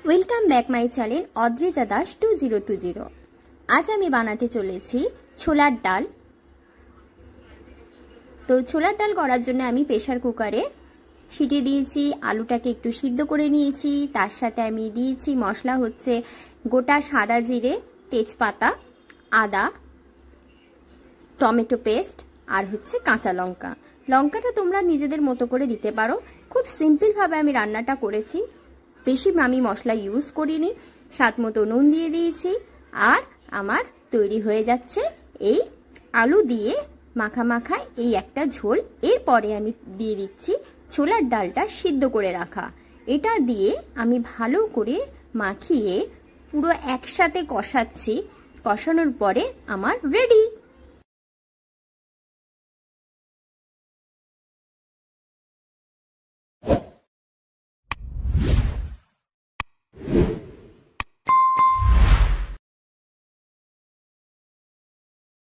Welcome back my channel Adrija Das 2020। আজ আমি বানাতে চলেছি ছোলার ডাল। তো ছোলার ডাল করার জন্য আমি প্রেসার কুকারে সিটি দিয়েছি, আলুটাকে একটু সিদ্ধ করে নিয়েছি। তার সাথে আমি দিয়েছি মশলা হচ্ছে গোটা সাদা জিরে, তেজপাতা, আদা, টমেটো পেস্ট আর হচ্ছে কাঁচা লঙ্কা। লঙ্কাটা তোমরা নিজেদের মতো করে দিতে পারো। খুব সিম্পলভাবে আমি রান্নাটা করেছি, বেশি আমি মশলা ইউজ করিনি। স্বাদ মতো নুন দিয়ে দিয়েছি আর আমার তৈরি হয়ে যাচ্ছে এই আলু দিয়ে মাখা মাখা এই একটা ঝোল। এরপরে আমি দিয়ে দিচ্ছি ছোলার ডালটা সিদ্ধ করে রাখা। এটা দিয়ে আমি ভালো করে মাখিয়ে পুরো একসাথে কষাচ্ছি। কষানোর পরে আমার রেডি।